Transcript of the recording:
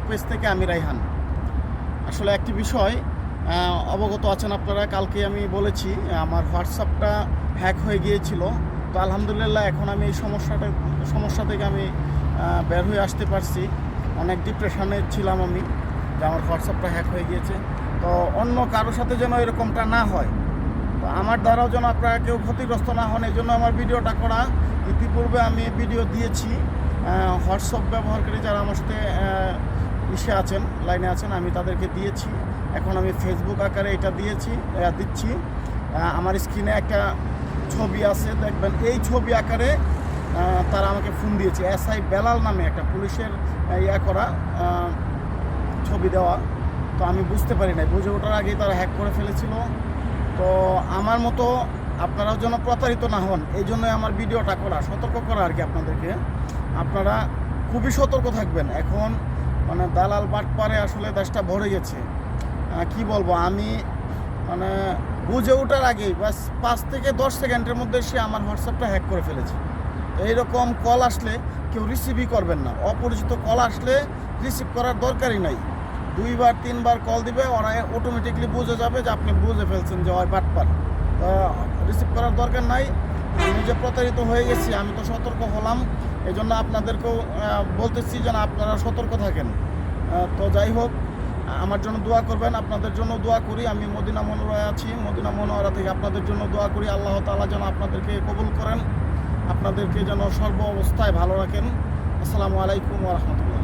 Page থেকে আমি রায়হান। আসলে একটি বিষয় অবগত আছেন আপনারা, কালকে আমি বলেছি আমার হোয়াটসঅ্যাপটা হ্যাক হয়ে গিয়েছিল। তো আলহামদুলিল্লাহ এখন আমি এই সমস্যা থেকে আমি বের হয়ে আসতে পারছি। অনেক ডিপ্রেশনে ছিলাম আমি যে আমার হোয়াটসঅ্যাপটা হ্যাক হয়ে গিয়েছে। তো অন্য কারোর সাথে যেন এরকমটা না হয়, তো আমার দ্বারাও যেন আপনারা কেউ ক্ষতিগ্রস্ত না হন, এই জন্য আমার ভিডিওটা করা। ইতিপূর্বে আমি ভিডিও দিয়েছি হোয়াটসঅ্যাপ ব্যবহারকারী যারা আমার সাথে আছেন, লাইনে আছেন, আমি তাদেরকে দিয়েছি। এখন আমি ফেসবুক আকারে এটা দিচ্ছি। আমার স্ক্রিনে একটা ছবি আছে, দেখবেন এই ছবি আকারে তারা আমাকে ফোন দিয়েছে। SI বেলাল নামে একটা পুলিশের করা ছবি দেওয়া। তো আমি বুঝতে পারি নাই, বুঝে ওঠার আগেই তারা হ্যাক করে ফেলেছিল। তো আমার মতো আপনারাও যেন প্রতারিত না হন, এই জন্যই আমার ভিডিওটা করা, সতর্ক করা আর কি আপনাদেরকে। আপনারা খুবই সতর্ক থাকবেন। এখন মানে দালাল বাটপারে আসলে দেশটা ভরে গেছে। কি বলবো, আমি মানে বুঝে ওঠার আগেই বাস 5 থেকে 10 সেকেন্ডের মধ্যে সে আমার হোয়াটসঅ্যাপটা হ্যাক করে ফেলেছে। এইরকম কল আসলে কেউ রিসিভই করবেন না। অপরিচিত কল আসলে রিসিভ করার দরকারই নাই। 2বার 3বার কল দিবে, ওরা অটোমেটিকলি বুঝে যাবে যে আপনি বুঝে ফেলছেন যে হয় বাটপার। রিসিভ করার দরকার নাই। আমি যে প্রতারিত হয়ে গেছি, আমি তো সতর্ক হলাম। এই জন্য আপনাদেরকেও বলতেছি যেন আপনারা সতর্ক থাকেন। তো যাই হোক, আমার জন্য দোয়া করবেন, আপনাদের জন্য দোয়া করি। আমি মদিনা মনোরায় আছি, মদিনা মনোরা থেকে আপনাদের জন্য দোয়া করি। আল্লাহ তাআলা যেন আপনাদেরকে কবুল করেন, আপনাদেরকে যেন সর্ব অবস্থায় ভালো রাখেন। আসসালামু আলাইকুম ওয়া রাহমাতুল্লাহ।